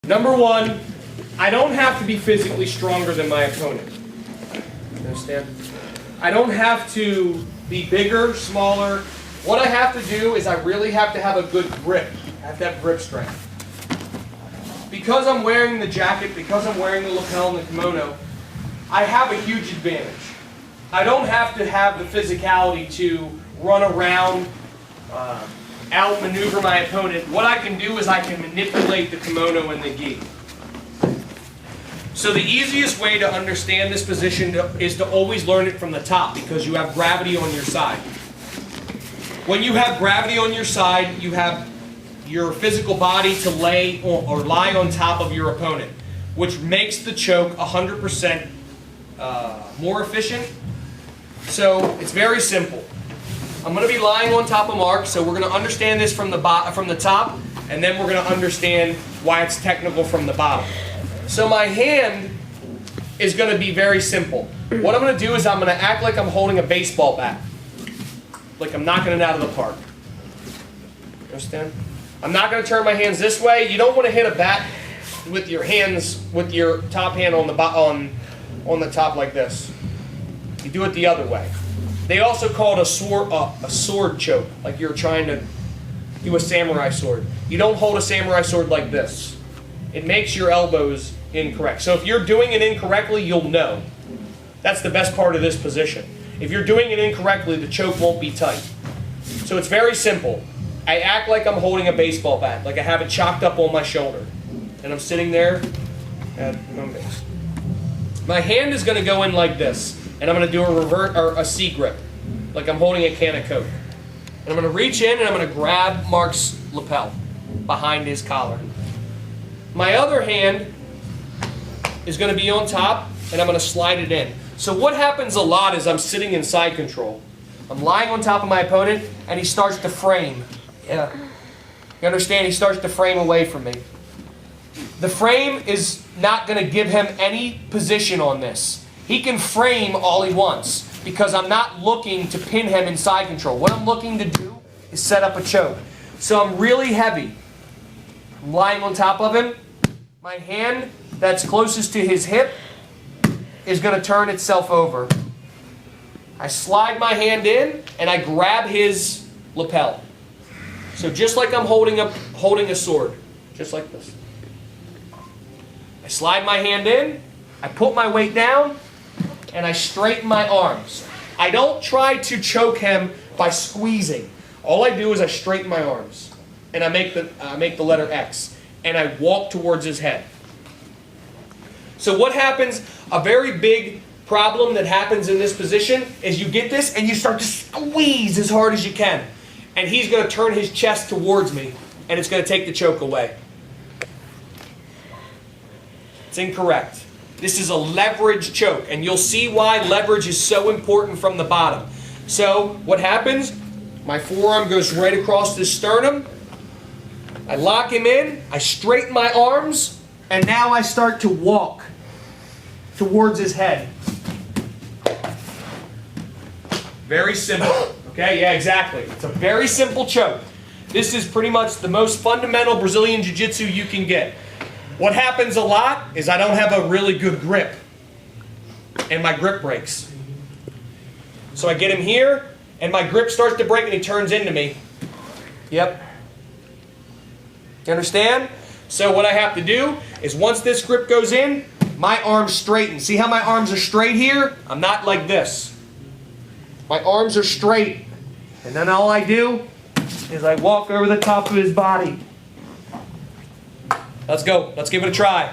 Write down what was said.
Number one, I don't have to be physically stronger than my opponent. You understand? I don't have to be bigger, smaller. What I have to do is I really have to have a good grip. I have to have grip strength. Because I'm wearing the jacket, because I'm wearing the lapel and the kimono, I have a huge advantage. I don't have to have the physicality to run around, outmaneuver my opponent. What I can do is I can manipulate the kimono and the gi. So the easiest way to understand this position is to always learn it from the top, because you have gravity on your side. When you have gravity on your side, you have your physical body to lay or lie on top of your opponent, which makes the choke 100% more efficient. So it's very simple. I'm going to be lying on top of Mark, so we're going to understand this from the top, and then we're going to understand why it's technical from the bottom. So my hand is going to be very simple. What I'm going to do is I'm going to act like I'm holding a baseball bat, like I'm knocking it out of the park. Understand? I'm not going to turn my hands this way. You don't want to hit a bat with your hands, with your top hand on the top like this. You do it the other way. They also call it a sword choke, like you're trying to do a samurai sword. You don't hold a samurai sword like this. It makes your elbows incorrect. So if you're doing it incorrectly, you'll know. That's the best part of this position. If you're doing it incorrectly, the choke won't be tight. So it's very simple. I act like I'm holding a baseball bat, like I have it chalked up on my shoulder. And I'm sitting there at home base. My hand is going to go in like this. And I'm going to do a revert or a C grip, like I'm holding a can of Coke. And I'm going to reach in and I'm going to grab Mark's lapel behind his collar. My other hand is going to be on top, and I'm going to slide it in. So what happens a lot is I'm sitting in side control. I'm lying on top of my opponent, and he starts to frame. Yeah. You understand? He starts to frame away from me. The frame is not going to give him any position on this. He can frame all he wants, because I'm not looking to pin him in side control. What I'm looking to do is set up a choke. So I'm really heavy. I'm lying on top of him. My hand that's closest to his hip is going to turn itself over. I slide my hand in and I grab his lapel. So just like I'm holding a sword, just like this. I slide my hand in, I put my weight down, and I straighten my arms. I don't try to choke him by squeezing. All I do is I straighten my arms, and I make the letter X, and I walk towards his head. So what happens, a very big problem that happens in this position is you get this and you start to squeeze as hard as you can. And he's going to turn his chest towards me, and it's going to take the choke away. It's incorrect. This is a leverage choke, and you'll see why leverage is so important from the bottom. So what happens? My forearm goes right across the sternum. I lock him in, I straighten my arms, and now I start to walk towards his head. Very simple. Okay, yeah, exactly. It's a very simple choke. This is pretty much the most fundamental Brazilian Jiu-Jitsu you can get. What happens a lot is I don't have a really good grip, and my grip breaks. So I get him here, and my grip starts to break, and he turns into me. Yep. You understand? So what I have to do is once this grip goes in, my arms straighten. See how my arms are straight here? I'm not like this. My arms are straight. And then all I do is I walk over the top of his body. Let's go. Let's give it a try.